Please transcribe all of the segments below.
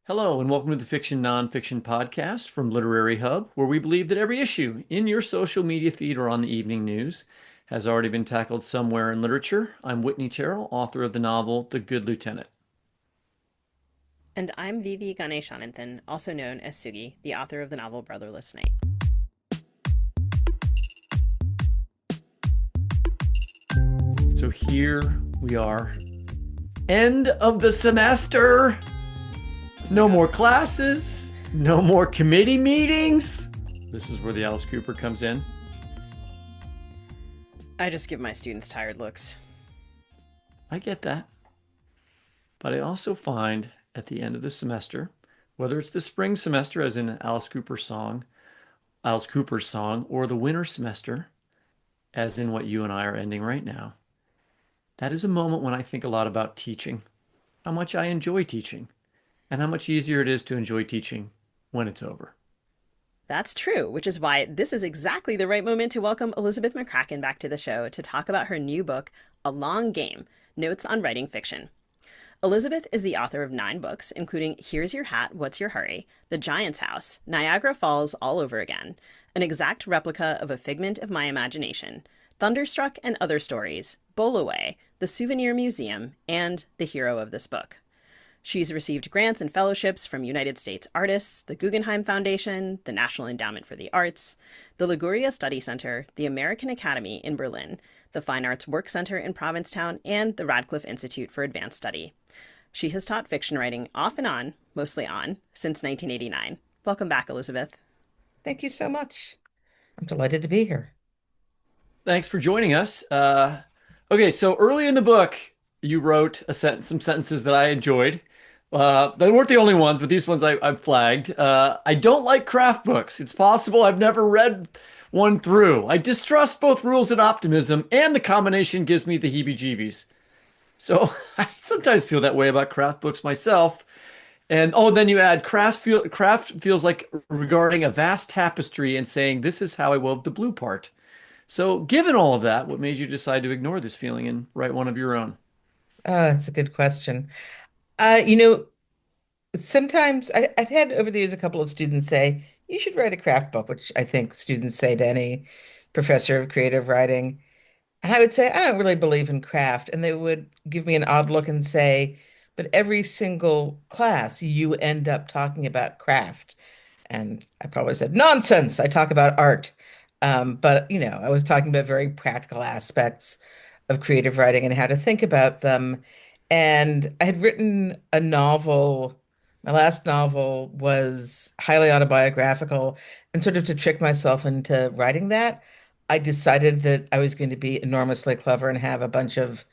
Hello, and welcome to the Fiction Nonfiction Podcast from Literary Hub, where we believe that every issue in your social media feed or on the evening news has already been tackled somewhere in literature. I'm Whitney Terrell, author of the novel The Good Lieutenant. And I'm Vivi Ganeshananthan, also known as Sugi, the author of the novel Brotherless Night. So here we are. End of the semester. No more classes. No more committee meetings. This is where the Alice Cooper comes in. I just give my students tired looks. I get that. But I also find at the end of the semester, whether it's the spring semester, as in Alice Cooper's song, or the winter semester, as in what you and I are ending right now, that is a moment when I think a lot about teaching, how much I enjoy teaching, and how much easier it is to enjoy teaching when it's over. That's true, which is why this is exactly the right moment to welcome Elizabeth McCracken back to the show to talk about her new book, A Long Game: Notes on Writing Fiction. Elizabeth is the author of 9 books, including Here's Your Hat, What's Your Hurry, The Giant's House, Niagara Falls All Over Again, an exact replica of A Figment of My Imagination, Thunderstruck and Other Stories, Bowl Away, The Souvenir Museum, and The Hero of This Book. She's received grants and fellowships from United States artists, the Guggenheim Foundation, the National Endowment for the Arts, the Liguria Study Center, the American Academy in Berlin, the Fine Arts Work Center in Provincetown, and the Radcliffe Institute for Advanced Study. She has taught fiction writing off and on, mostly on, since 1989. Welcome back, Elizabeth. Thank you so much. I'm delighted to be here. Thanks for joining us. Okay, so early in the book, you wrote some sentences that I enjoyed. They weren't the only ones, but these ones I've flagged. I don't like craft books. It's possible I've never read one through. I distrust both rules and optimism, and the combination gives me the heebie-jeebies. So I sometimes feel that way about craft books myself. And oh, then you add craft feels like regarding a vast tapestry and saying, this is how I wove the blue part. So given all of that, what made you decide to ignore this feeling and write one of your own? It's a good question. Uh, you know, Sometimes I've had over the years a couple of students say, you should write a craft book, which I think students say to any professor of creative writing. And I would say, I don't really believe in craft. And they would give me an odd look and say, but every single class, you end up talking about craft. And I probably said, nonsense. I talk about art. But I was talking about very practical aspects of creative writing and how to think about them. And I had written a novel. My last novel was highly autobiographical. And sort of to trick myself into writing that, I decided that I was going to be enormously clever and have a bunch of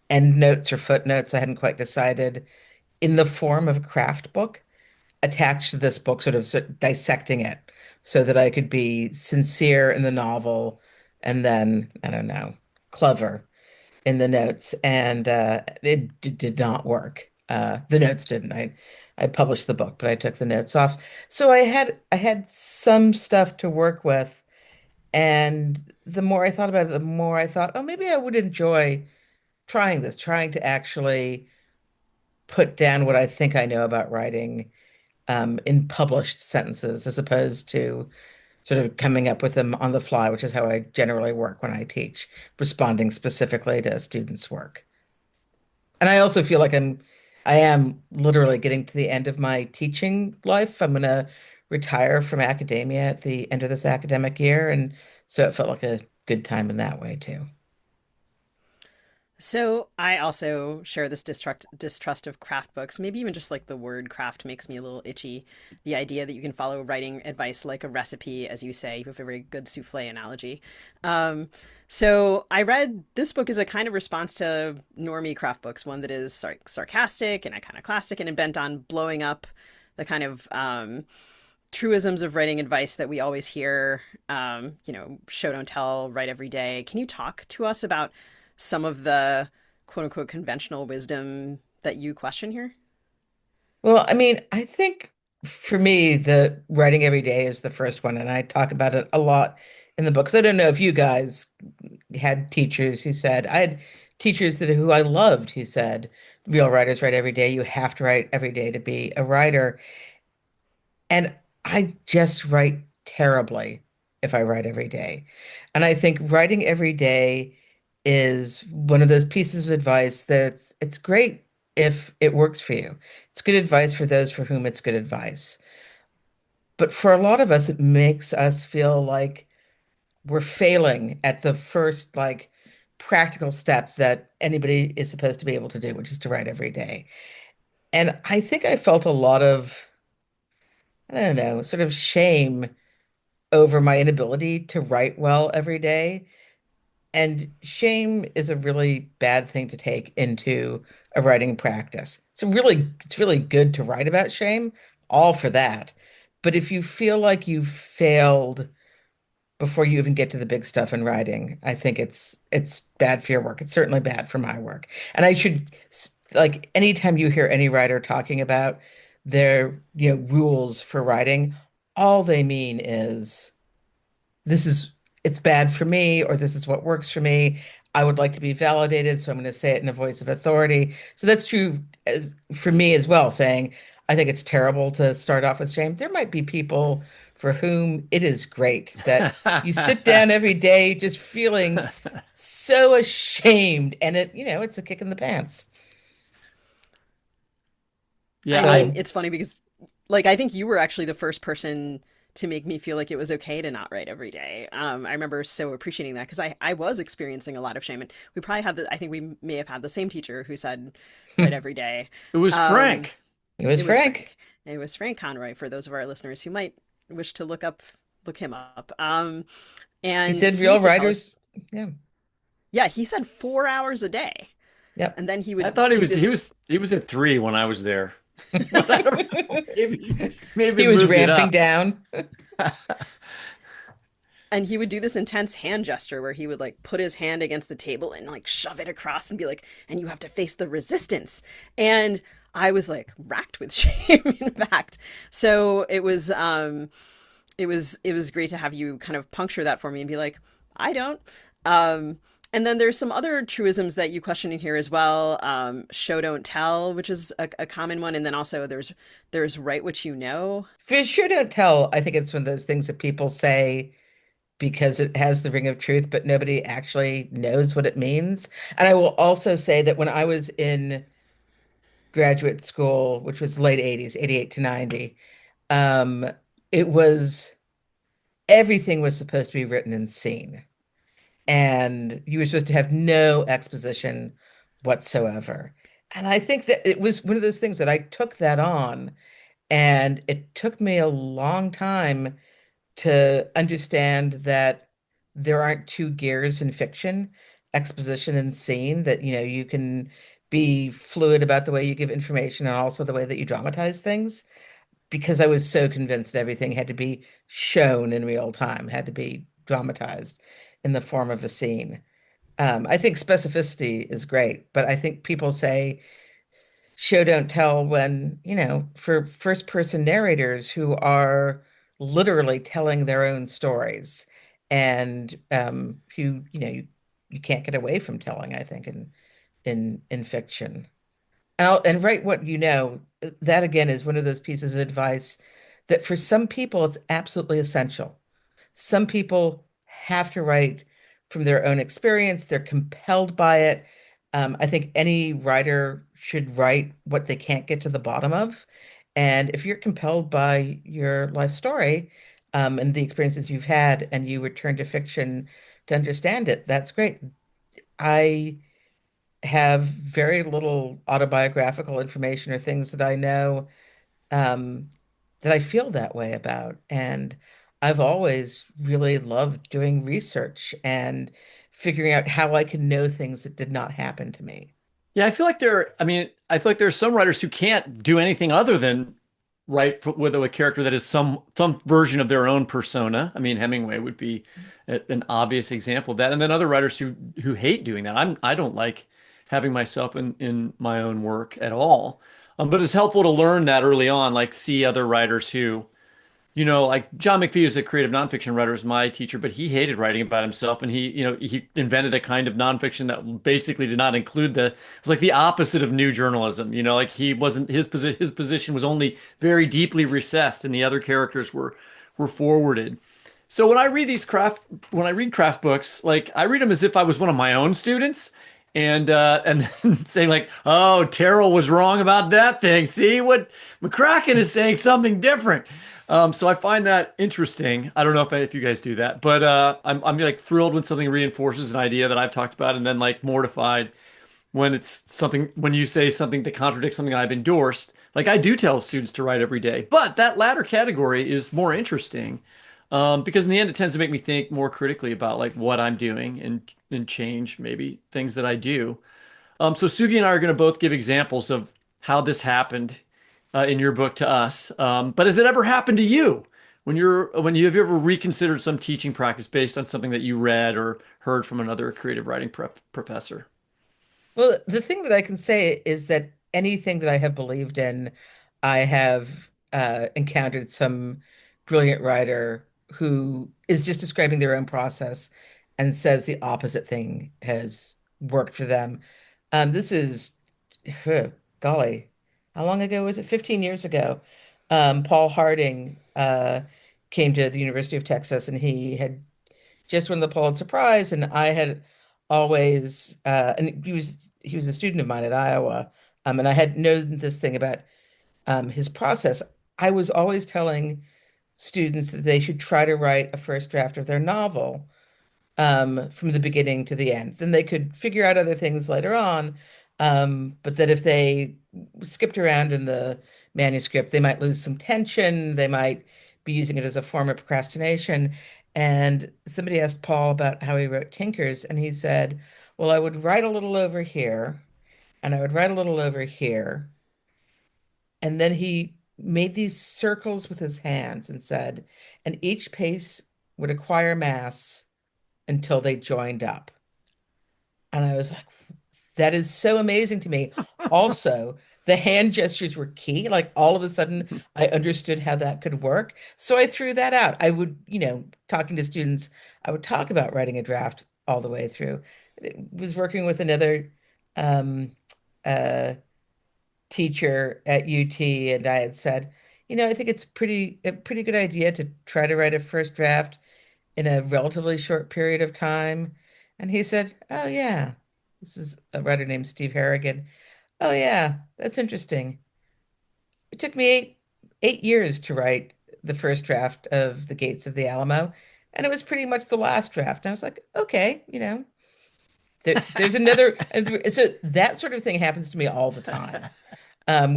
endnotes or footnotes I hadn't quite decided in the form of a craft book attached to this book, sort of dissecting it so that I could be sincere in the novel and then, I don't know, clever in the notes. And did not work. The notes didn't. I published the book, but I took the notes off. So I had some stuff to work with. And the more I thought about it, the more I thought, oh, maybe I would enjoy trying to actually put down what I think I know about writing in published sentences as opposed to sort of coming up with them on the fly, which is how I generally work when I teach, responding specifically to students' work. And I also feel like I am literally getting to the end of my teaching life. I'm going to retire from academia at the end of this academic year, and so it felt like a good time in that way too. So I also share this distrust of craft books. Maybe even just like the word craft makes me a little itchy. The idea that you can follow writing advice like a recipe, as you say, you have a very good souffle analogy. Um, so I read this book as a kind of response to normie craft books, one that is sarcastic and iconoclastic and bent on blowing up the kind of truisms of writing advice that we always hear. Show don't tell, write every day. Can you talk to us about some of the quote unquote conventional wisdom that you question here? Well, I mean, I think for me, the writing every day is the first one, and I talk about it a lot in the books. I don't know if you guys had teachers who said, I had teachers that who I loved who said, real writers write every day. You have to write every day to be a writer. And I just write terribly if I write every day. And I think writing every day is one of those pieces of advice that it's great if it works for you. It's good advice for those for whom it's good advice. But for a lot of us, it makes us feel like we're failing at the first like practical step that anybody is supposed to be able to do, which is to write every day. And I think I felt a lot of, I don't know, sort of shame over my inability to write well every day. And shame is a really bad thing to take into a writing practice. It's really good to write about shame, all for that. But if you feel like you've failed before you even get to the big stuff in writing, I think it's bad for your work. It's certainly bad for my work. And I should like anytime you hear any writer talking about their, rules for writing, all they mean is this is it's bad for me, or this is what works for me. I would like to be validated, so I'm going to say it in a voice of authority. So that's true for me as well, saying I think it's terrible to start off with shame. There might be people for whom it is great that you sit down every day just feeling so ashamed, and it's a kick in the pants. Yeah, I mean, So it's funny because, like, I think you were actually the first person to make me feel like it was okay to not write every day. I remember so appreciating that because I was experiencing a lot of shame, and we probably had I think we may have had the same teacher who said write it every day. it was Um, Frank. was it was Frank. Frank. It was Frank Conroy for those of our listeners who might wish to look him up. He And said he real used to tell us, writers, yeah, yeah, he said 4 hours a day, yep. and then he I would thought he do was he this. was he was at 3 when I was there. But I don't know. Maybe He was moved it ramping up. down. And he would do this intense hand gesture where he would like put his hand against the table and like shove it across and be like, and you have to face the resistance. And I was like racked with shame, in fact. So it was great to have you kind of puncture that for me and be like, I don't. And then there's some other truisms that you question in here as well. Show don't tell, which is a common one, and then also there's write what you know. For sure don't tell. I think it's one of those things that people say because it has the ring of truth, but nobody actually knows what it means. And I will also say that when I was in graduate school, which was late 80s, 88 to 90, um, it was everything was supposed to be written in scene. And you were supposed to have no exposition whatsoever. And I think that it was one of those things that I took that on, and it took me a long time to understand that there aren't two gears in fiction, exposition and scene, that you can be fluid about the way you give information and also the way that you dramatize things, because I was so convinced that everything had to be shown in real time, had to be dramatized in the form of a scene. I think specificity is great, but I think people say show don't tell when, for first person narrators who are literally telling their own stories, and who, you can't get away from telling, I think, in fiction. And write what you know. That again is one of those pieces of advice that for some people it's absolutely essential. Some people have to write from their own experience. They're compelled by it. I think any writer should write what they can't get to the bottom of. And if you're compelled by your life story, and the experiences you've had, and you return to fiction to understand it, that's great. I have very little autobiographical information or things that I know, um, that I feel that way about. And I've always really loved doing research and figuring out how I can know things that did not happen to me. Yeah, I feel like there's some writers who can't do anything other than write with a character that is some version of their own persona. I mean, Hemingway would be an obvious example of that. And then other writers who hate doing that. I don't like having myself in my own work at all. But it's helpful to learn that early on, like see other writers who like John McPhee is a creative nonfiction writer, is my teacher, but he hated writing about himself, and he invented a kind of nonfiction that basically did not include it was like the opposite of new journalism. Like he wasn't his position was only very deeply recessed, and the other characters were forwarded. So when I read craft books, like I read them as if I was one of my own students, and then saying like, "Oh, Terrell was wrong about that thing. See what McCracken is saying something different." So I find that interesting. I don't know if you guys do that, but I'm like thrilled when something reinforces an idea that I've talked about, and then like mortified when you say something that contradicts something I've endorsed. Like I do tell students to write every day, but that latter category is more interesting because in the end it tends to make me think more critically about like what I'm doing and change maybe things that I do. So Sugi and I are going to both give examples of how this happened in your book to us. But has it ever happened to you when you have you ever reconsidered some teaching practice based on something that you read or heard from another creative writing professor? Well, the thing that I can say is that anything that I have believed in, I have encountered some brilliant writer who is just describing their own process and says the opposite thing has worked for them. This is, huh, golly, how long ago was it? 15 years ago. Paul Harding came to the University of Texas and he had just won the Pulitzer Prize, and I had always and he was a student of mine at Iowa, and I had known this thing about his process. I was always telling students that they should try to write a first draft of their novel from the beginning to the end. Then they could figure out other things later on. But that if they skipped around in the manuscript, they might lose some tension. They might be using it as a form of procrastination. And somebody asked Paul about how he wrote Tinkers, and he said, well, I would write a little over here, and I would write a little over here. And then he made these circles with his hands and said, and each pace would acquire mass until they joined up. And I was like, that is so amazing to me. Also, the hand gestures were key. Like all of a sudden, I understood how that could work. So I threw that out. I would, talking to students, I would talk about writing a draft all the way through. I was working with another um, uh, teacher at UT, and I had said, I think it's a pretty good idea to try to write a first draft in a relatively short period of time. And he said, oh, yeah, this is a writer named Steve Harrigan. Oh, yeah, that's interesting. It took me 8 years to write the first draft of The Gates of the Alamo, and it was pretty much the last draft. And I was like, okay, there's another. And so that sort of thing happens to me all the time,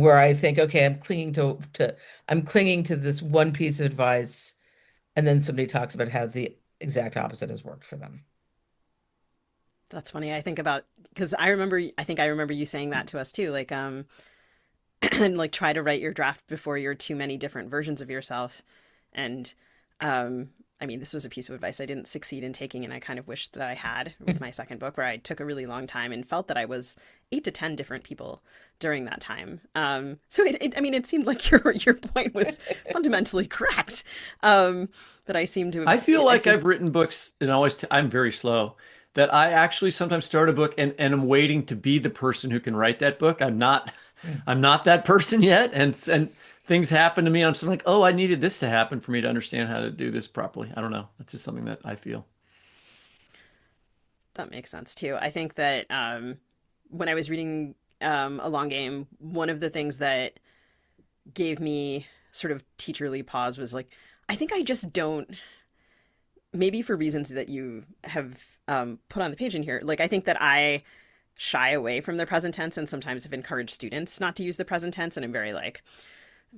where I think, okay, I'm clinging to this one piece of advice, and then somebody talks about how the exact opposite has worked for them. That's funny. I think about because I think I remember you saying that to us too. Like, and like try to write your draft before you're too many different versions of yourself. And I mean, this was a piece of advice I didn't succeed in taking, and I kind of wished that I had with my second book, where I took a really long time and felt that I was 8 to 10 different people during that time. So I mean, it seemed like your point was fundamentally correct. But I seem to I have, feel I like seem I've written books and I'm very slow. That I actually sometimes start a book and I'm waiting to be the person who can write that book. I'm not Hmm. I'm not that person yet, and things happen to me. And I'm sort of like, oh, I needed this to happen for me to understand how to do this properly. I don't know. That's just something that I feel. That makes sense too. I think that when I was reading A Long Game, one of the things that gave me sort of teacherly pause was like, I think I just don't, maybe for reasons that you have put on the page in here, like I think that I shy away from the present tense and sometimes have encouraged students not to use the present tense. And I'm very like,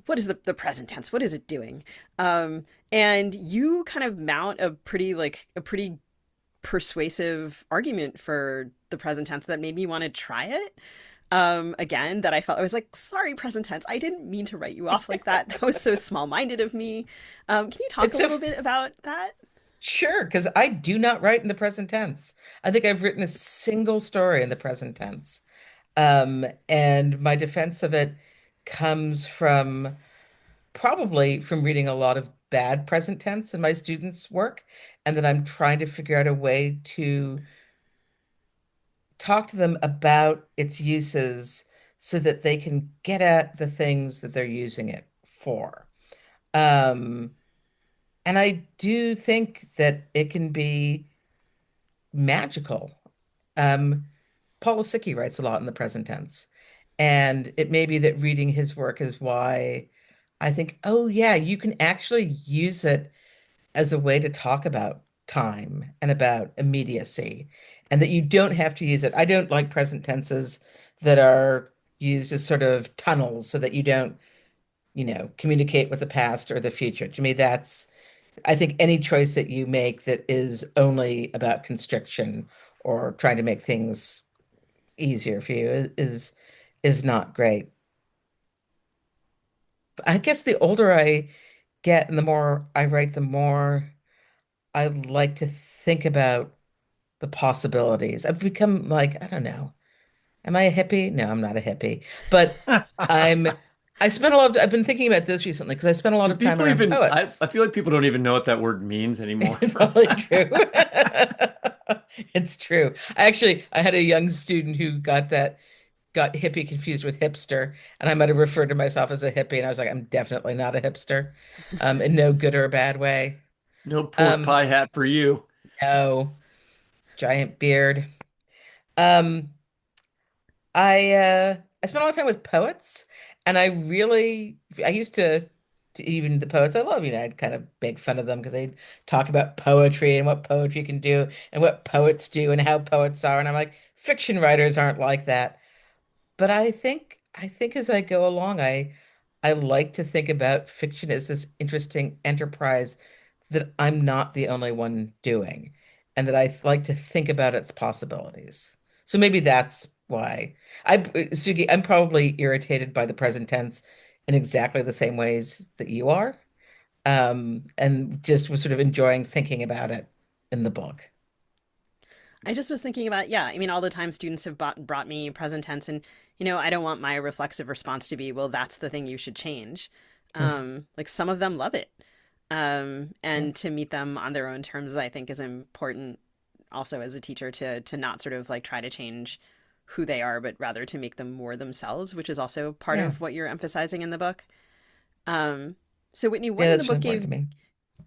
what is the present tense? What is it doing? And you kind of mount a pretty persuasive argument for the present tense that made me want to try it again. That I was like, sorry, present tense, I didn't mean to write you off like that. That was so small-minded of me. Can you talk a It's so little bit about that? Sure, because I do not write in the present tense. I think I've written a single story in the present tense. And my defense of it comes from probably from reading a lot of bad present tense in my students' work, and that I'm trying to figure out a way to talk to them about its uses so that they can get at the things that they're using it for. Um, and I do think that it can be magical. Um, Paul Lisicky writes a lot in the present tense. And it may be that reading his work is why I think, oh, yeah, you can actually use it as a way to talk about time and about immediacy, and that you don't have to use it. I don't like present tenses that are used as sort of tunnels so that you don't, communicate with the past or the future. To me, I think any choice that you make that is only about constriction or trying to make things easier for you is not great. But I guess the older I get and the more I write, the more I like to think about the possibilities. I've become like, I don't know. Am I a hippie? No, I'm not a hippie. But I'm I've been thinking about this recently because I spent a lot Do of time people around even, poets. I feel like people don't even know what that word means anymore. Probably true. It's true. I had a young student who got hippie confused with hipster, and I might have referred to myself as a hippie, and I was like, I'm definitely not a hipster, in no good or bad way. No pork Um, pie hat for you. no, giant beard. Um, I spent a lot of time with poets, and I used to even the poets I love, I'd kind of make fun of them because they'd talk about poetry and what poetry can do and what poets do and how poets are, and I'm like, fiction writers aren't like that. But I think as I go along, I like to think about fiction as this interesting enterprise that I'm not the only one doing, and that I like to think about its possibilities. So maybe that's why Sugi, I'm probably irritated by the present tense in exactly the same ways that you are, and just was sort of enjoying thinking about it in the book. I just was thinking about, yeah, I mean, all the time students have brought me present tense, and, I don't want my reflexive response to be, well, that's the thing you should change. Like some of them love it. Yeah. And to meet them on their own terms, I think is important also as a teacher to not sort of like try to change who they are, but rather to make them more themselves, which is also part Yeah. of what you're emphasizing in the book. Um, so Whitney, what Yeah, in the that's really book important to me.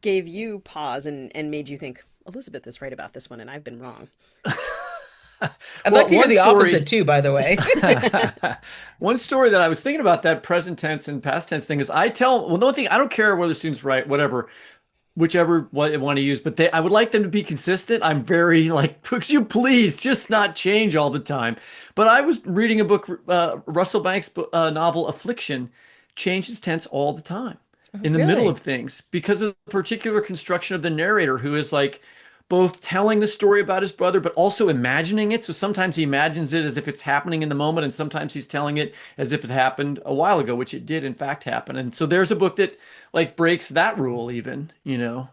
gave you pause and made you think Elizabeth is right about this one and I've been wrong? I'd like Well, to hear one the opposite story, too, by the way. one story that I was thinking about that present tense and past tense thing is well, the only thing, I don't care whether students write, whatever, whichever what they want to use, but I would like them to be consistent. I'm very like, could you please just not change all the time? But I was reading a book, Russell Banks' novel Affliction, changes tense all the time Oh, in the middle of really? things because of the particular construction of the narrator, who is like both telling the story about his brother, but also imagining it. So sometimes he imagines it as if it's happening in the moment, and sometimes he's telling it as if it happened a while ago, which it did in fact happen. And so there's a book that like breaks that rule even, you know.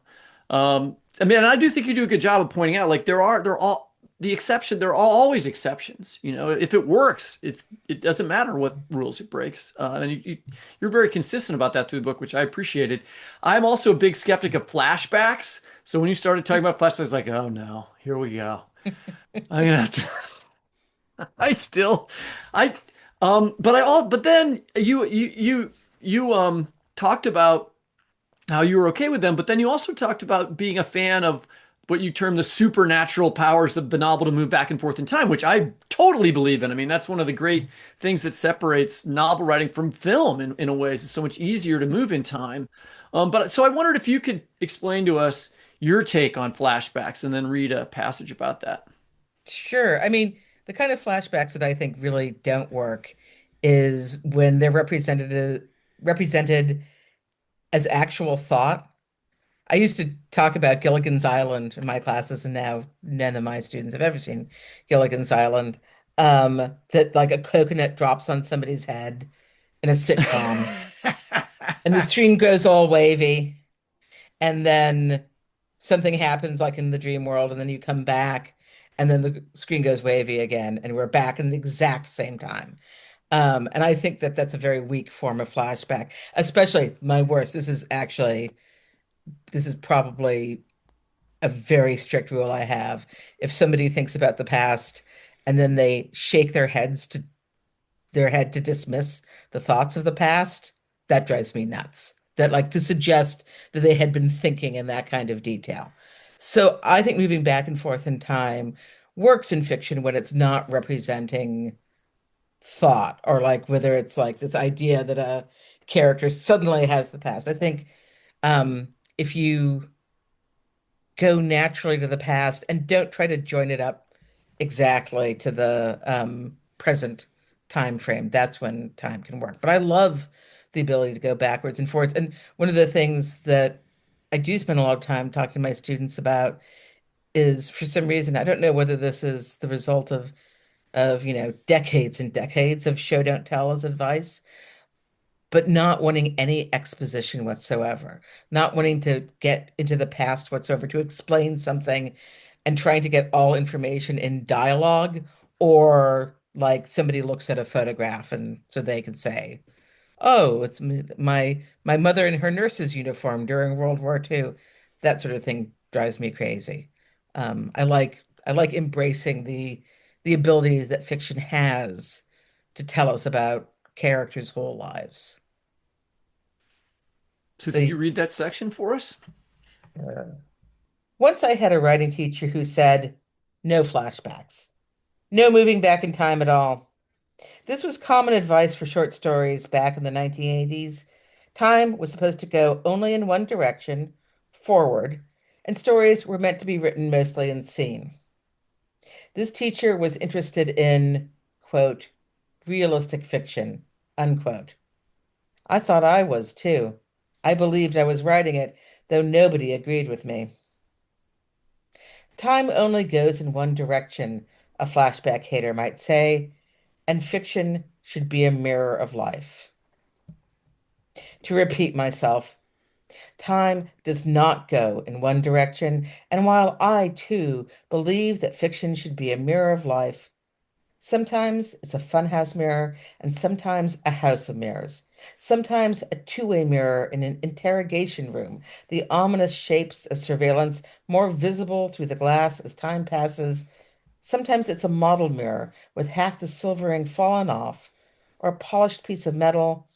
I mean, and I do think you do a good job of pointing out like they're all the exception, there are always exceptions. You know, if it works, it doesn't matter what rules it breaks. And you're very consistent about that through the book, which I appreciated. I'm also a big skeptic of flashbacks. So when you started talking about flashbacks, like, oh no, here we go. I'm gonna have to, I still, I, but then you talked about how you were okay with them, but then you also talked about being a fan of what you term the supernatural powers of the novel to move back and forth in time, which I totally believe in. I mean, that's one of the great things that separates novel writing from film in a way. It's so much easier to move in time. But so I wondered if you could explain to us your take on flashbacks and then read a passage about that. Sure. I mean, the kind of flashbacks that I think really don't work is when they're represented as actual thought. I used to talk about Gilligan's Island in my classes, and now none of my students have ever seen Gilligan's Island. That like a coconut drops on somebody's head in a sitcom, and the screen goes all wavy, and then something happens like in the dream world, and then you come back, and then the screen goes wavy again, and we're back in the exact same time. And I think that that's a very weak form of flashback, especially my worst. This is actually this is probably a very strict rule I have. If somebody thinks about the past and then they shake their head to dismiss the thoughts of the past, that drives me nuts. That like to suggest that they had been thinking in that kind of detail. So I think moving back and forth in time works in fiction when it's not representing thought or like whether it's like this idea that a character suddenly has the past. I think if you go naturally to the past and don't try to join it up exactly to the present time frame. That's when time can work. But I love the ability to go backwards and forwards. And one of the things that I do spend a lot of time talking to my students about is for some reason, I don't know whether this is the result of decades and decades of show don't tell as advice, but not wanting any exposition whatsoever, not wanting to get into the past whatsoever to explain something and trying to get all information in dialogue or like somebody looks at a photograph and so they can say, "Oh, it's my mother in her nurse's uniform during World War II." That sort of thing drives me crazy. I like embracing the ability that fiction has to tell us about characters' whole lives. So So did you read that section for us? uh, once I had a writing teacher who said, no flashbacks, no moving back in time at all. This was common advice for short stories back in the 1980s. Time was supposed to go only in one direction, forward, and stories were meant to be written mostly in scene. This teacher was interested in, quote, realistic fiction, unquote. I thought I was too. I believed I was writing it, though nobody agreed with me. Time only goes in one direction, a flashback hater might say, and fiction should be a mirror of life. To repeat myself, time does not go in one direction, and while I too believe that fiction should be a mirror of life, sometimes it's a funhouse mirror, and sometimes a house of mirrors. Sometimes a two-way mirror in an interrogation room, the ominous shapes of surveillance more visible through the glass as time passes. Sometimes it's a model mirror with half the silvering fallen off, or a polished piece of metal,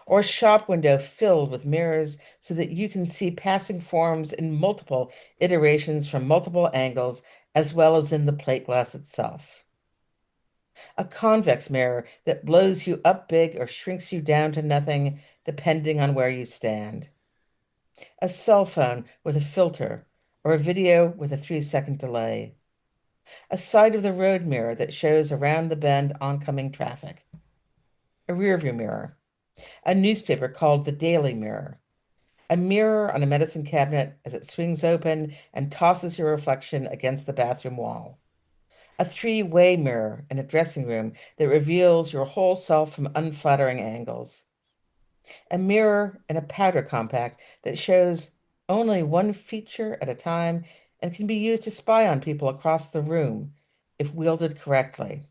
or a shop window filled with mirrors so that you can see passing forms in multiple iterations from multiple angles, as well as in the plate glass itself. A convex mirror that blows you up big or shrinks you down to nothing, depending on where you stand. A cell phone with a filter, or a video with a 3-second delay. A side of the road mirror that shows around the bend oncoming traffic. A rearview mirror. A newspaper called the Daily Mirror. A mirror on a medicine cabinet as it swings open and tosses your reflection against the bathroom wall. A three-way mirror in a dressing room that reveals your whole self from unflattering angles. A mirror in a powder compact that shows only one feature at a time and can be used to spy on people across the room if wielded correctly.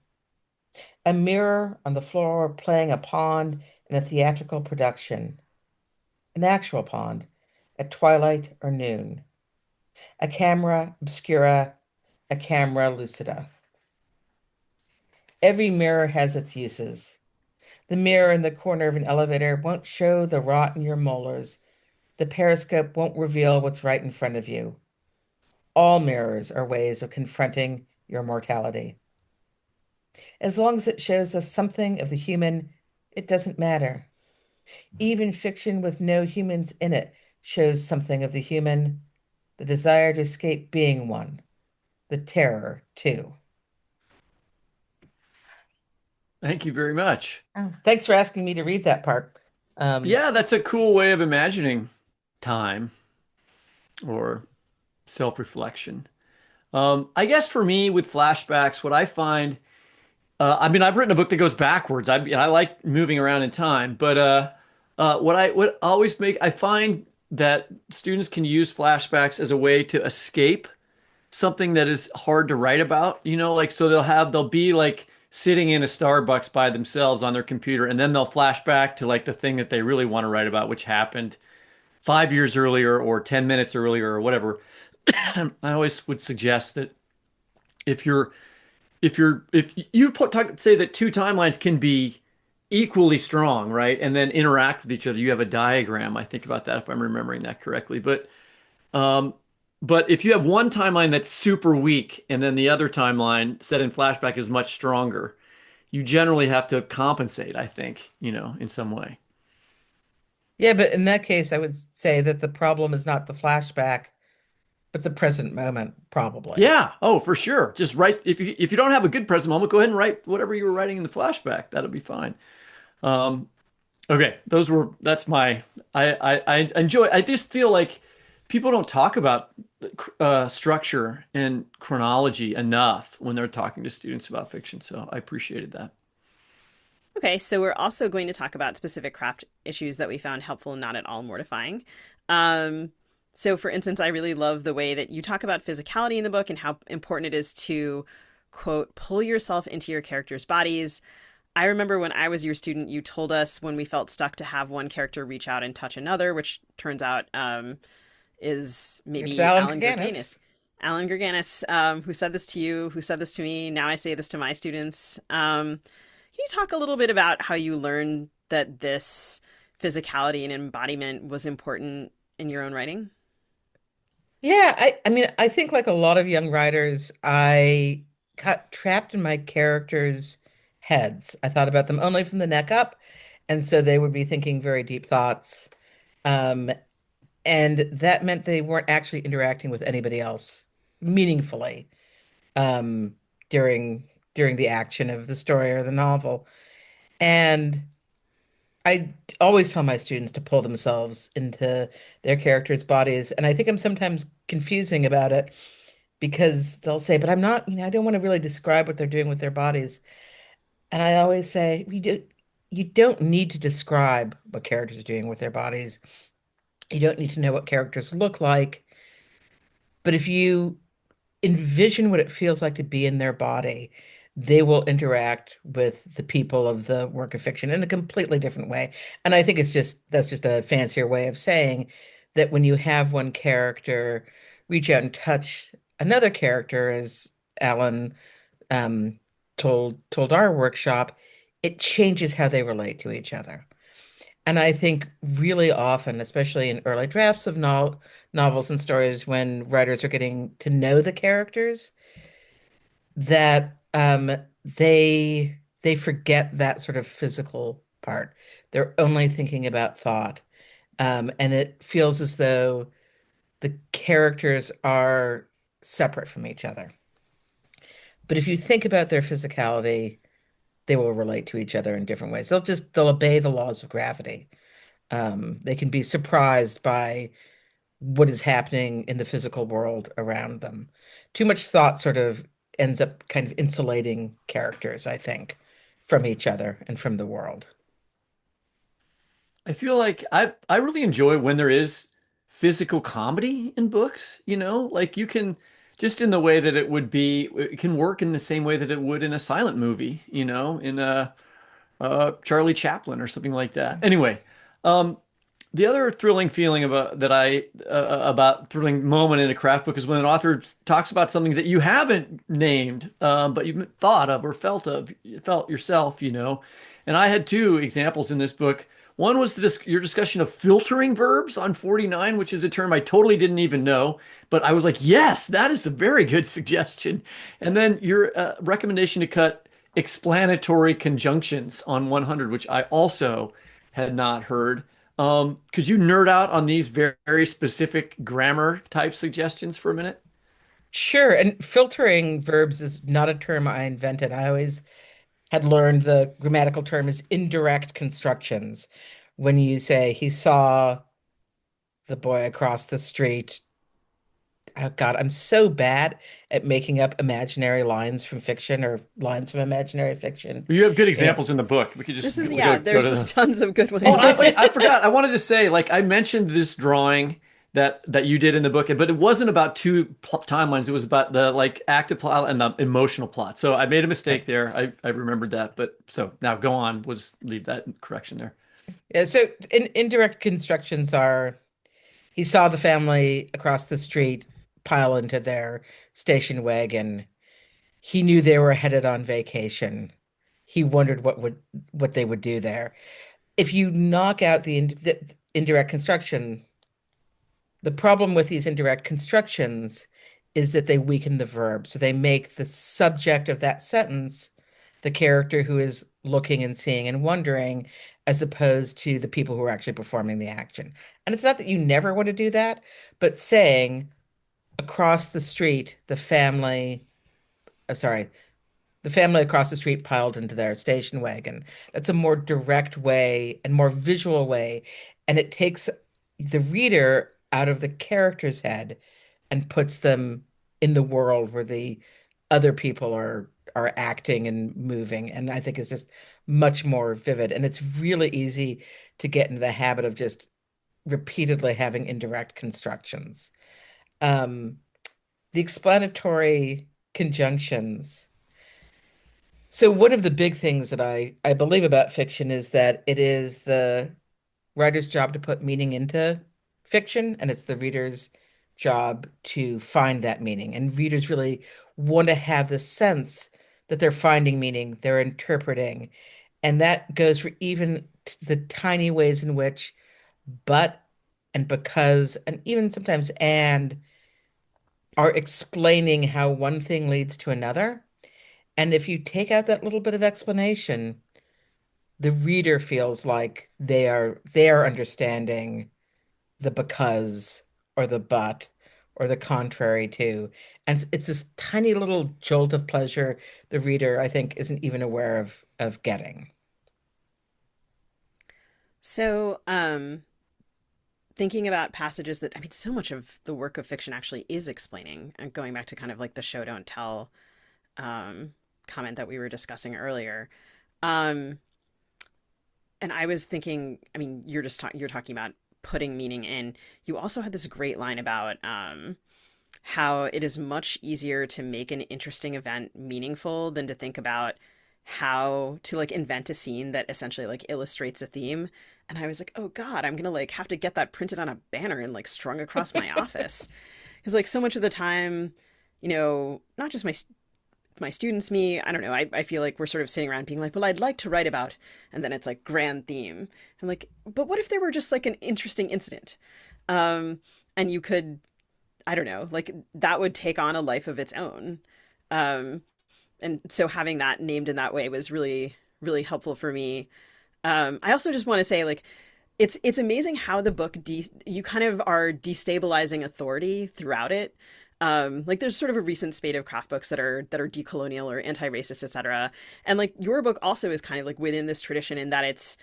A mirror on the floor playing a pond in a theatrical production. An actual pond at twilight or noon. A camera obscura, a camera lucida. Every mirror has its uses. The mirror in the corner of an elevator won't show the rot in your molars. The periscope won't reveal what's right in front of you. All mirrors are ways of confronting your mortality. As long as it shows us something of the human, it doesn't matter. Even fiction with no humans in it shows something of the human, the desire to escape being one, the terror, too. Thank you very much. Oh, thanks for asking me to read that part. Um, Yeah, that's a cool way of imagining time or self-reflection. I guess for me with flashbacks, what I find, I mean, I've written a book that goes backwards. I like moving around in time, but what always make I find that students can use flashbacks as a way to escape something that is hard to write about, like so they'll be like sitting in a Starbucks by themselves on their computer, and then they'll flash back to like the thing that they really want to write about, which happened 5 years earlier or 10 minutes earlier or whatever. I always would suggest that if you're if you say that two timelines can be equally strong, right? And then interact with each other. You have a diagram. I think about that if I'm remembering that correctly. Um, but if you have one timeline that's super weak and then the other timeline set in flashback is much stronger, you generally have to compensate, I think, in some way. Yeah, but in that case, I would say that the problem is not the flashback, but the present moment, probably. Yeah. Oh, for sure. Just write if you don't have a good present moment, go ahead and write whatever you were writing in the flashback. That'll be fine. Um, okay, that's my I enjoy. I just feel like people don't talk about structure and chronology enough when they're talking to students about fiction. So I appreciated that. Okay, so we're also going to talk about specific craft issues that we found helpful and not at all mortifying. Um, so, for instance, I really love the way that you talk about physicality in the book and how important it is to, quote, pull yourself into your characters' bodies. I remember when I was your student, you told us when we felt stuck to have one character reach out and touch another, which turns out is It's maybe Alan Alan Gurganis. Gurganis. Alan Gurganis, who said this to you, who said this to me. Now I say this to my students. Can you talk a little bit about how you learned that this physicality and embodiment was important in your own writing? Yeah, I mean, I think like a lot of young writers, I got trapped in my characters' heads. I thought about them only from the neck up, and so they would be thinking very deep thoughts. Um, and that meant they weren't actually interacting with anybody else meaningfully um, during during the action of the story or the novel. And I always tell my students to pull themselves into their characters' bodies, and I think I'm sometimes confusing about it because they'll say, "But I'm not, I don't want to really describe what they're doing with their bodies." And I always say, you don't need to describe what characters are doing with their bodies. You don't need to know what characters look like. But if you envision what it feels like to be in their body, they will interact with the people of the work of fiction in a completely different way. And I think that's just a fancier way of saying that when you have one character reach out and touch another character, as Alan um, told our workshop, it changes how they relate to each other. And I think really often, especially in early drafts of novels and stories, when writers are getting to know the characters, that they forget that sort of physical part. They're only thinking about thought. And it feels as though the characters are separate from each other. But if you think about their physicality, they will relate to each other in different ways. They'll obey the laws of gravity. They can be surprised by what is happening in the physical world around them. Too much thought sort of ends up kind of insulating characters, I think, from each other and from the world. I feel like I really enjoy when there is physical comedy in books, like you can just in the way that it can work in the same way that it would in a silent movie, in a Charlie Chaplin or something like that. Anyway, um, the other thrilling feeling about thrilling moment in a craft book is when an author talks about something that you haven't named, but you've thought of or felt yourself, And I had two examples in this book. One was your discussion of filtering verbs on 49, which is a term I totally didn't even know, but I was like, yes, that is a very good suggestion. And then your recommendation to cut explanatory conjunctions on 100, which I also had not heard. Could you nerd out on these very, very specific grammar type suggestions for a minute? Sure, and filtering verbs is not a term I invented. I always had learned the grammatical term is indirect constructions. When you say he saw the boy across the street. Oh God, I'm so bad at making up imaginary lines from fiction or lines from imaginary fiction. You have good You know, examples in the book. We could just This is, go, yeah, go to there's those. tons of good Oh, ones. wait, I forgot. I wanted to say, like, I mentioned this drawing that you did in the book, but it wasn't about two timelines. It was about the like active plot and the emotional plot. So I made a right. mistake there. I remembered that, but so now go on. We'll just leave that correction there. Yeah, so indirect constructions are. He saw the family across the street pile into their station wagon. He knew they were headed on vacation. He wondered what they would do there. If you knock out the indirect construction, the problem with these indirect constructions is that they weaken the verb. So they make the subject of that sentence the character who is looking and seeing and wondering, as opposed to the people who are actually performing the action. And it's not that you never want to do that, but saying across the street, sorry, the family across the street piled into their station wagon. That's a more direct way and more visual way, and it takes the reader out of the character's head and puts them in the world where the other people are acting and moving. And I think it's just much more vivid. And it's really easy to get into the habit of just repeatedly having indirect constructions. Um, the explanatory conjunctions. So one of the big things that I believe about fiction is that it is the writer's job to put meaning into fiction, and it's the reader's job to find that meaning. And readers really want to have the sense that they're finding meaning, they're interpreting. And that goes for even the tiny ways in which but and because and even sometimes and are explaining how one thing leads to another. And if you take out that little bit of explanation, the reader feels like they are understanding the because or the but or the contrary to. And it's this tiny little jolt of pleasure the reader, I think, isn't even aware of getting. So, thinking about passages that, I mean, so much of the work of fiction actually is explaining, and going back to kind of like the show don't tell um, comment that we were discussing earlier. Um, and I was thinking, I mean, you're talking about putting meaning in. You also had this great line about how it is much easier to make an interesting event meaningful than to think about how to like invent a scene that essentially like illustrates a theme. And I was like, oh God, I'm gonna like have to get that printed on a banner and like strung across my office. Because like so much of the time, not just my students, me, I don't know, I feel like we're sort of sitting around being like, well, I'd like to write about, and then it's like grand theme. I'm like, but what if there were just like an interesting incident? Um, and you could, I don't know, like that would take on a life of its own. Um, and so having that named in that way was really, really helpful for me. I also just want to say, like, it's amazing how the book you kind of are destabilizing authority throughout it. Like there's sort of a recent spate of craft books that are decolonial or anti-racist, etc. And like your book also is kind of like within this tradition in that it's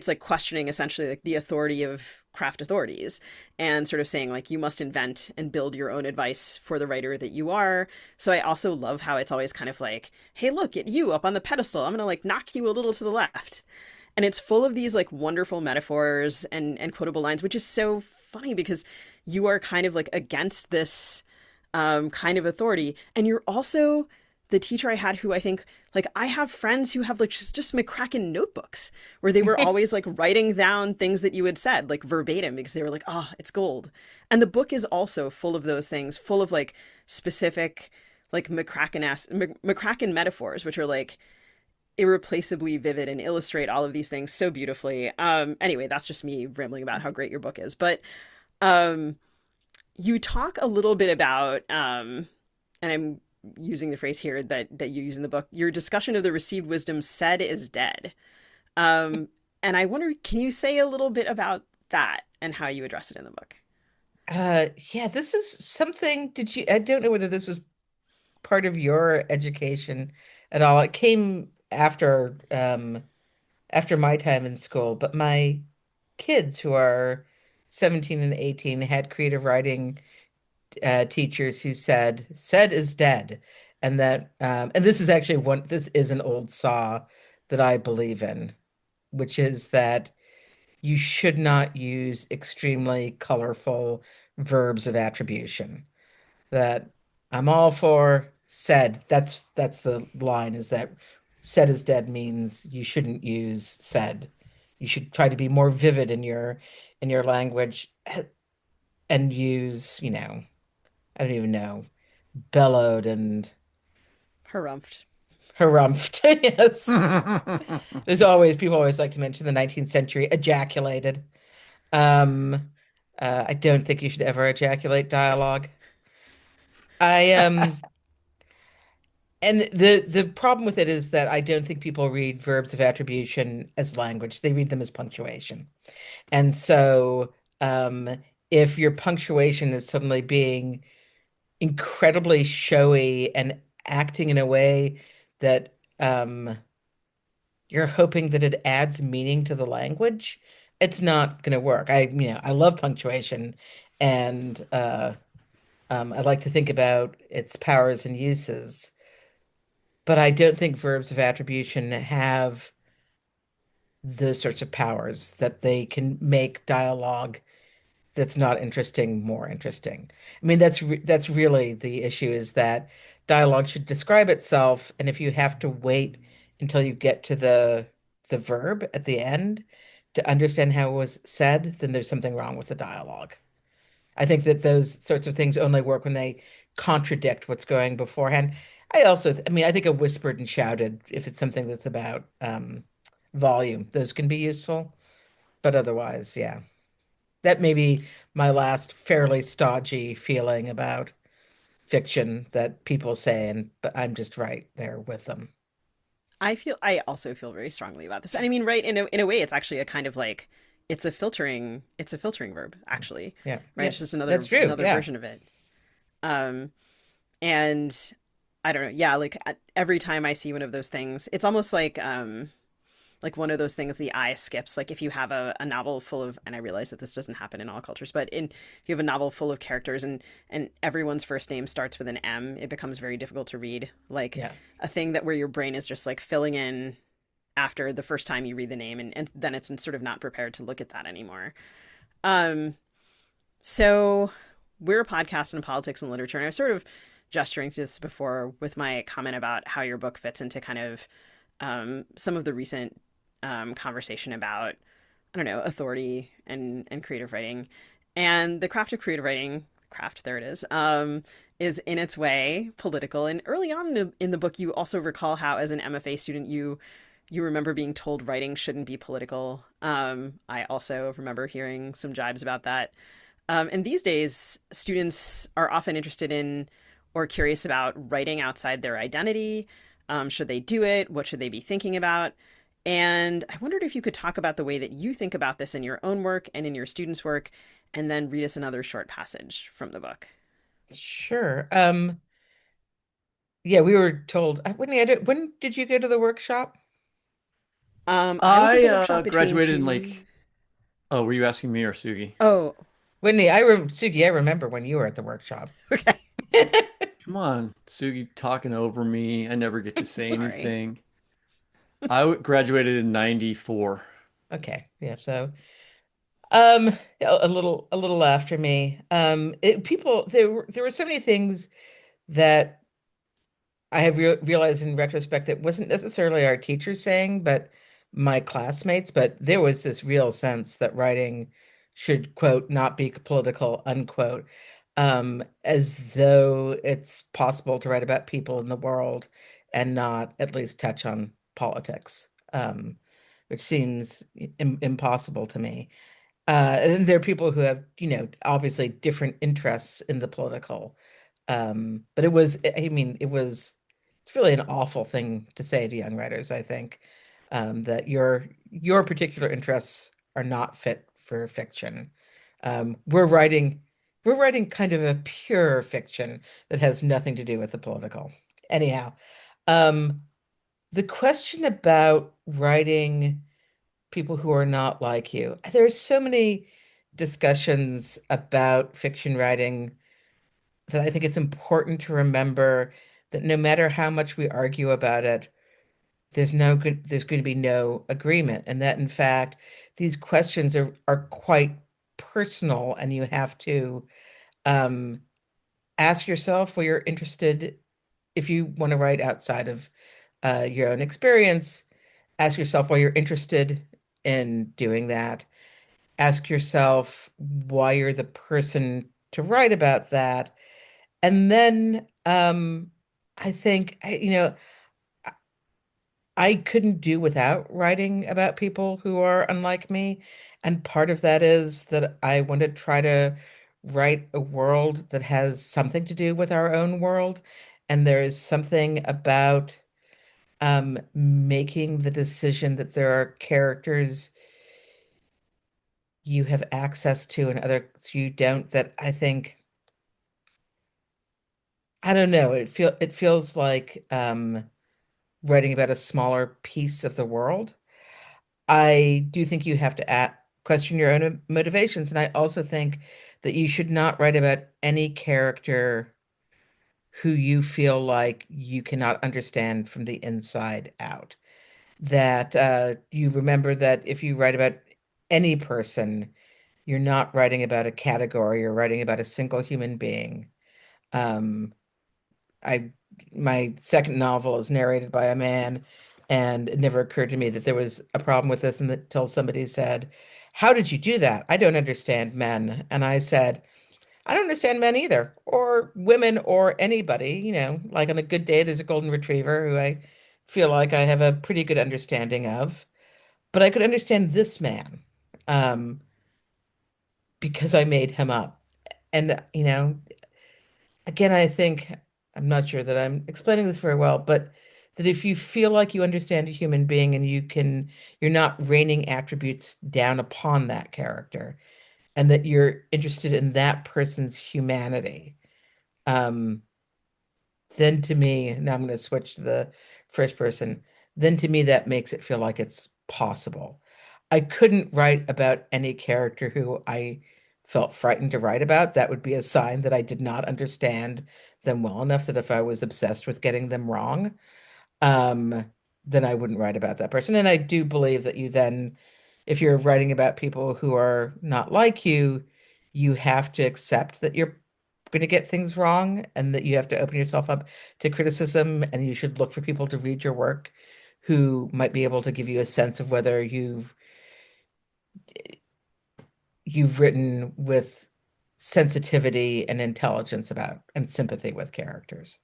like questioning essentially like the authority of craft authorities and sort of saying like you must invent and build your own advice for the writer that you are. So I also love how it's always kind of like, hey, look at you up on the pedestal. I'm gonna like knock you a little to the left. And it's full of these like wonderful metaphors and quotable lines, which is so funny because you are kind of like against this kind of authority. And you're also the teacher I had who I think, like, I have friends who have like just McCracken notebooks where they were always like writing down things that you had said, like verbatim, because they were like, oh, it's gold. And the book is also full of those things, full of like specific, like McCracken metaphors, which are like irreplaceably vivid and illustrate all of these things so beautifully. Anyway, that's just me rambling about how great your book is. But um, you talk a little bit about, and I'm using the phrase here that you use in the book, your discussion of the received wisdom said is dead. Um, and I wonder, can you say a little bit about that and how you address it in the book? Yeah, this is something, I don't know whether this was part of your education at all. It came after my time in school, but my kids who are 17 and 18 had creative writing teachers who said is dead. And that and this is an old saw that I believe in, which is that you should not use extremely colorful verbs of attribution. That I'm all for said. That's the line, is that said is dead means you shouldn't use said. You should try to be more vivid in your language. and use, I don't even know, bellowed and Harumphed. harumphed. Yes. People always like to mention the 19th century ejaculated. Um, I don't think you should ever ejaculate dialogue. I And the problem with it is that I don't think people read verbs of attribution as language. They read them as punctuation. And so um, if your punctuation is suddenly being incredibly showy and acting in a way that you're hoping that it adds meaning to the language, it's not going to work. I love punctuation, and I like to think about its powers and uses, but I don't think verbs of attribution have those sorts of powers that they can make dialogue that's not interesting more interesting. I mean, that's really the issue is that dialogue should describe itself, and if you have to wait until you get to the verb at the end to understand how it was said, then there's something wrong with the dialogue. I think that those sorts of things only work when they contradict what's going beforehand. I mean, I think a whispered and shouted, if it's something that's about volume, those can be useful. But otherwise, yeah. That may be my last fairly stodgy feeling about fiction that people say, and but I'm just right there with them. I also feel very strongly about this. And I mean, right, in a way it's actually a kind of like it's a filtering verb, actually. Yeah, Right? yeah, It's just that's true. another Yeah. version of it. Um and I don't know. Yeah, like every time I see one of those things, it's almost like one of those things the eye skips. Like if you have a novel full of, and I realize that this doesn't happen in all cultures, but if you have a novel full of characters and everyone's first name starts with an M, it becomes very difficult to read. Like Yeah. a thing that where your brain is just like filling in after the first time you read the name, and then it's sort of not prepared to look at that anymore. Um, so we're a podcast on politics and literature, and I was sort of gesturing to this before with my comment about how your book fits into kind of some of the recent conversation about, I don't know, authority and creative writing. And the craft of creative writing, craft, there it is in its way political. And early on in the book, you also recall how, as an MFA student, you remember being told writing shouldn't be political. I also remember hearing some jibes about that. And these days, students are often interested in or curious about writing outside their identity. Should they do it? What should they be thinking about? And I wondered if you could talk about the way that you think about this in your own work and in your students' work, and then read us another short passage from the book. Sure. Yeah, we were told, Whitney, when did you go to the workshop? I was at I the workshop between graduated in two. like, oh, were you asking me or Sugi? Oh, Whitney, Suki, I remember when you were at the workshop. okay. Come on, Sugi talking over me. I never get to say Sorry. anything. Graduated in 94. Okay. Yeah, so a little after me. People there were so many things that I have realized in retrospect that wasn't necessarily our teachers saying, but my classmates. But there was this real sense that writing should, quote, not be political, unquote, as though it's possible to write about people in the world and not at least touch on politics, which seems impossible to me. And there are people who have, obviously different interests in the political. But I mean, it's really an awful thing to say to young writers, I think, that your particular interests are not fit for fiction. Um, we're writing, we're writing kind of a pure fiction that has nothing to do with the political. Anyhow, um, the question about writing people who are not like you. There's so many discussions about fiction writing that I think it's important to remember that no matter how much we argue about it, there's going to be no agreement. And that in fact, these questions are quite personal, and you have to um, ask yourself where you're interested if you want to write outside of your own experience, ask yourself why you're interested in doing that. ask yourself why you're the person to write about that. And then I think, I couldn't do without writing about people who are unlike me. And part of that is that I want to try to write a world that has something to do with our own world. And there is something about making the decision that there are characters you have access to and others you don't, that I think, I don't know, it feels like writing about a smaller piece of the world. I do think you have to question your own motivations, and I also think that you should not write about any character who you feel like you cannot understand from the inside out. That you remember that if you write about any person, you're not writing about a category, you're writing about a single human being. Um, I My second novel is narrated by a man, and it never occurred to me that there was a problem with this until somebody said, "How did you do that? I don't understand men." And I said, "I don't understand men either, or women, or anybody. Like on a good day, there's a golden retriever who I feel like I have a pretty good understanding of, but I could understand this man, um, because I made him up." And, again, I think I'm not sure that I'm explaining this very well, but that if you feel like you understand a human being and you're not raining attributes down upon that character, and that you're interested in that person's humanity, um, then to me, now I'm going to switch to the first person, then to me that makes it feel like it's possible. I couldn't write about any character who I felt frightened to write about. That would be a sign that I did not understand them well enough, that if I was obsessed with getting them wrong, um, then I wouldn't write about that person. And I do believe that you then, if you're writing about people who are not like you have to accept that you're going to get things wrong, and that you have to open yourself up to criticism, and you should look for people to read your work who might be able to give you a sense of whether you've written with sensitivity and intelligence about and sympathy with characters.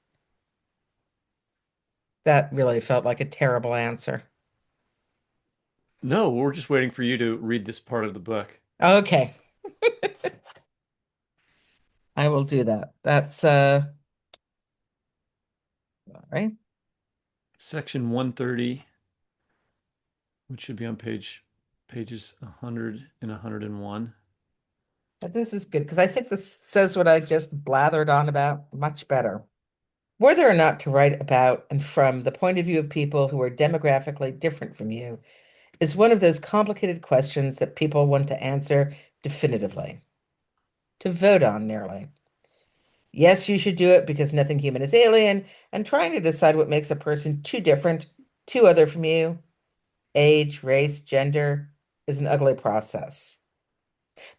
That really felt like a terrible answer. No, we're just waiting for you to read this part of the book. Okay, I will do that. That's all right. Section 130, which should be on pages 100 and 101. But this is good because I think this says what I just blathered on about much better. Whether or not to write about and from the point of view of people who are demographically different from you is one of those complicated questions that people want to answer definitively, to vote on nearly. Yes, you should do it because nothing human is alien, and trying to decide what makes a person too different, too other from you, age, race, gender, is an ugly process.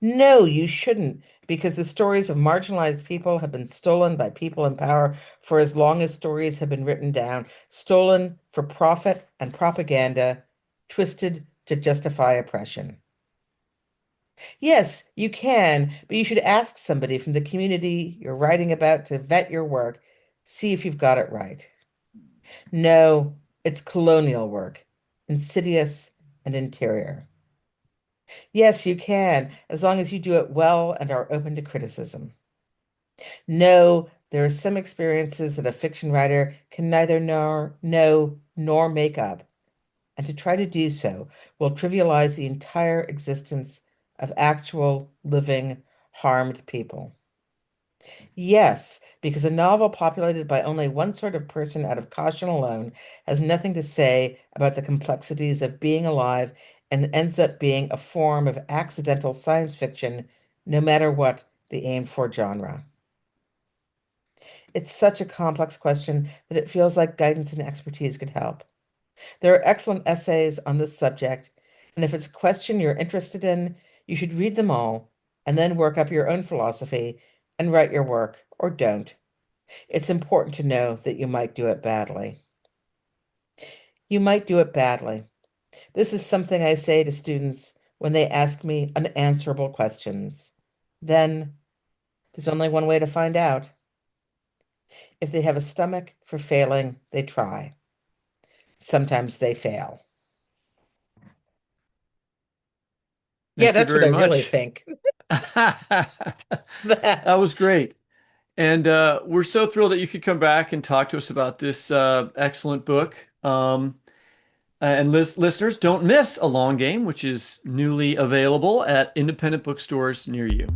No, you shouldn't, because the stories of marginalized people have been stolen by people in power for as long as stories have been written down, stolen for profit and propaganda, twisted to justify oppression. Yes, you can, but you should ask somebody from the community you're writing about to vet your work, see if you've got it right. No, it's colonial work, insidious and interior. Yes, you can, as long as you do it well and are open to criticism. No, there are some experiences that a fiction writer can neither nor know nor make up, and to try to do so will trivialize the entire existence of actual living harmed people. Yes, because a novel populated by only one sort of person out of caution alone has nothing to say about the complexities of being alive, and ends up being a form of accidental science fiction, no matter what the aimed for genre. It's such a complex question that it feels like guidance and expertise could help. There are excellent essays on this subject, and if it's a question you're interested in, you should read them all and then work up your own philosophy and write your work, or don't. It's important to know that you might do it badly. You might do it badly. This is something I say to students when they ask me unanswerable questions. Then there's only one way to find out. If they have a stomach for failing, they try. Sometimes they fail. Yeah, Thank you that's what very I really much. think. That That. was great. And we're so thrilled that you could come back and talk to us about this excellent book. And listeners, don't miss A Long Game, which is newly available at independent bookstores near you.